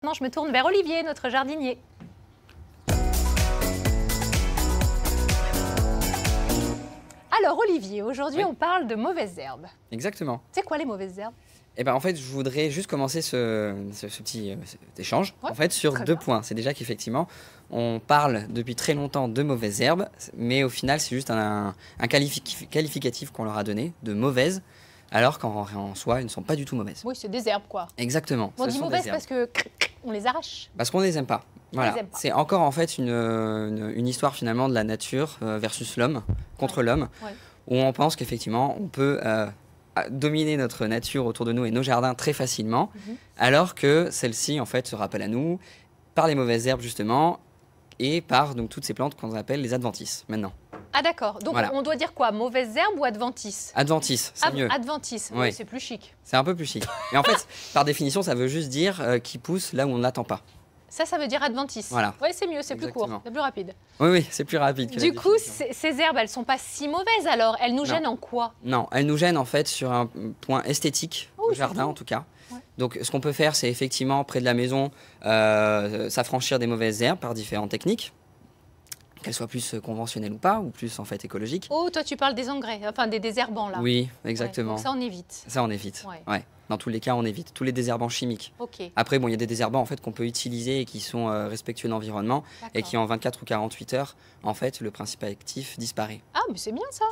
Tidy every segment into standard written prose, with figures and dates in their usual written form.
Maintenant, je me tourne vers Olivier, notre jardinier. Alors Olivier, aujourd'hui on parle de mauvaises herbes. Exactement. C'est quoi les mauvaises herbes? Eh ben, en fait, je voudrais juste commencer ce petit cet échange Ouais, en fait, sur très deux bien. points. C'est déjà qu'effectivement, on parle depuis très longtemps de mauvaises herbes, mais au final, c'est juste un qualificatif qu'on leur a donné, de mauvaises, alors qu'en soi, elles ne sont pas du tout mauvaises. Oui, c'est des herbes quoi. Exactement. On ce dit sont mauvaises des herbes. parce que on les arrache. Parce qu'on ne les aime pas. Voilà. les aime pas. C'est encore en fait une histoire finalement de la nature versus l'homme, contre l'homme, Ouais. où on pense qu'effectivement, on peut dominer notre nature autour de nous et nos jardins très facilement, alors que celle-ci en fait se rappelle à nous par les mauvaises herbes justement et par donc toutes ces plantes qu'on appelle les adventices maintenant. Ah d'accord, donc Voilà. on doit dire quoi? Mauvaises herbes ou adventices? Adventices, c'est mieux. Adventices, Oui. oui, c'est plus chic. C'est un peu plus chic. Et en fait, par définition, ça veut juste dire qui pousse là où on ne l'attend pas. Ça veut dire adventice. Voilà. Oui, c'est mieux, c'est plus court, Exactement. c'est plus rapide. Oui, oui, c'est plus rapide. Que Du la coup, définition. ces herbes, elles sont pas si mauvaises alors. Elles nous Non. gênent en quoi? Non, elle nous gêne en fait sur un point esthétique Oh, au c'est jardin tout. en tout cas. Ouais. Donc ce qu'on peut faire, c'est effectivement près de la maison s'affranchir des mauvaises herbes par différentes techniques, qu'elles soient plus conventionnelles ou pas, ou plus en fait écologiques. Oh, toi tu parles des engrais, enfin des désherbants là. Oui, Ouais, exactement. donc ça on évite. Ça on évite. Ouais. Ouais. Dans tous les cas, on évite tous les désherbants chimiques. Ok, Après, bon, il y a des désherbants en fait qu'on peut utiliser et qui sont respectueux de l'environnement et qui en 24 ou 48 heures, en fait, le principe actif disparaît. Ah, mais c'est bien ça.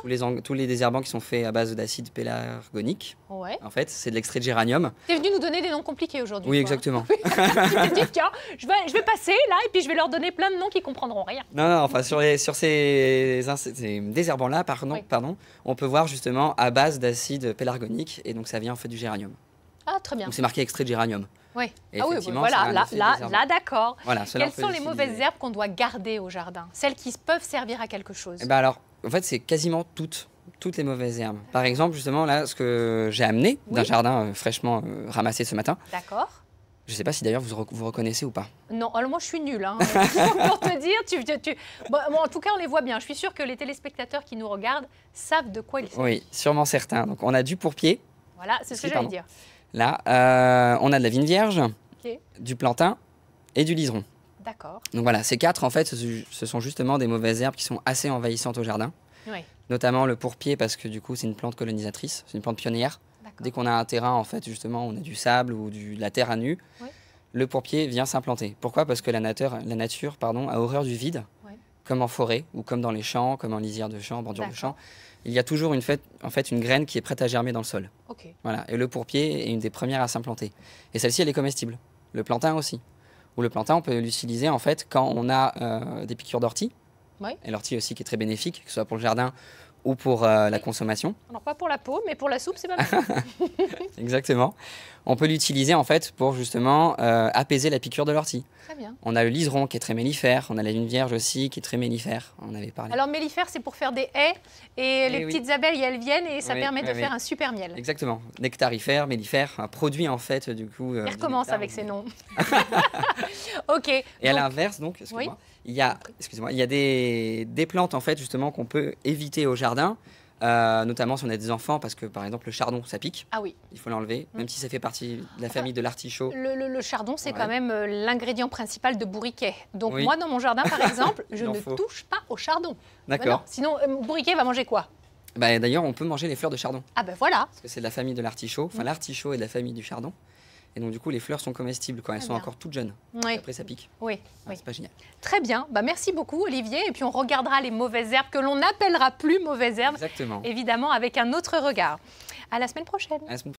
Tous les désherbants qui sont faits à base d'acide pélargonique, Ouais. en fait, c'est de l'extrait de géranium. T'es venu nous donner des noms compliqués aujourd'hui. Oui, toi. exactement. Tu t'es dit, tiens, je vais passer là et puis je vais leur donner plein de noms qui comprendront rien. Non, non, enfin sur ces désherbants-là, Oui. pardon, on peut voir justement à base d'acide pélargonique et donc ça vient en fait du géranium. Ah, très bien. Donc c'est marqué extrait de géranium. Ouais. Et Ah oui, effectivement, voilà, ça a un là, effet là, désherbant. là, d'accord. Voilà, cela, Quelles on peut sont les l'utiliser. mauvaises herbes qu'on doit garder au jardin? Celles qui peuvent servir à quelque chose? Eh ben alors, en fait, c'est quasiment toutes les mauvaises herbes. Par exemple, justement, là, ce que j'ai amené d'un Oui. jardin fraîchement ramassé ce matin, D'accord. je ne sais pas si d'ailleurs vous reconnaissez ou pas. Non, alors moi je suis nulle. Hein. Pour te dire, Bon, en tout cas on les voit bien. Je suis sûre que les téléspectateurs qui nous regardent savent de quoi il s'agit. Oui, sûrement certains. Donc on a du pourpier, Voilà, c'est ce que Si, j'allais pardon. dire. là, on a de la vigne vierge, Ok, du plantain et du liseron. d'accord. Donc voilà, ces quatre, en fait, ce sont justement des mauvaises herbes qui sont assez envahissantes au jardin. Oui, Notamment le pourpier, parce que du coup, c'est une plante colonisatrice, c'est une plante pionnière. d'accord. Dès qu'on a un terrain, en fait, justement, on a du sable ou de la terre à nu, Oui. le pourpier vient s'implanter. Pourquoi? Parce que la nature a horreur du vide, Oui. comme en forêt, ou comme dans les champs, comme en lisière de champs, bordure de D'accord. champs. Il y a toujours une graine qui est prête à germer dans le sol. Ok. Voilà. Et le pourpier est une des premières à s'implanter. Et celle-ci, elle est comestible. Le plantain aussi. Ou le plantain, on peut l'utiliser en fait quand on a des piqûres d'ortie. Oui. Et l'ortie aussi qui est très bénéfique, que ce soit pour le jardin ou pour la consommation. Alors pas pour la peau, mais pour la soupe c'est pas mal. Exactement. On peut l'utiliser en fait pour justement apaiser la piqûre de l'ortie. Très bien. On a le liseron qui est très mellifère, on a la vigne vierge aussi qui est très mellifère, on avait parlé. Alors mellifère c'est pour faire des haies et les oui. petites abeilles elles viennent et ça Oui, permet de oui, faire oui. un super miel. Exactement. Nectarifère, mellifère, un produit en fait du coup. Il du recommence nectar, avec ces mais- noms. Ok. Et à donc- l'inverse, donc, excuse-moi, il y a des plantes en fait justement qu'on peut éviter au jardin, notamment si on a des enfants, parce que par exemple le chardon, ça pique, Ah oui. il faut l'enlever, même si ça fait partie de la famille de l'artichaut. Le chardon, c'est Ouais. quand même l'ingrédient principal de bourriquet. Donc Oui. moi, dans mon jardin, par exemple, je Il en ne faut. touche pas au chardon. D'accord. Voilà. Sinon, bourriquet va manger quoi? Bah, d'ailleurs, on peut manger les fleurs de chardon, Ah ben voilà. parce que c'est de la famille de l'artichaut. Enfin, l'artichaut est de la famille du chardon. Et donc, du coup, les fleurs sont comestibles quand elles Très sont bien. encore toutes jeunes. Oui, Après, ça pique. oui, Ah, oui. c'est pas génial. Très bien. Bah, merci beaucoup, Olivier. Et puis, on regardera les mauvaises herbes que l'on n'appellera plus mauvaises herbes, Exactement. évidemment, avec un autre regard. À la semaine prochaine. À la semaine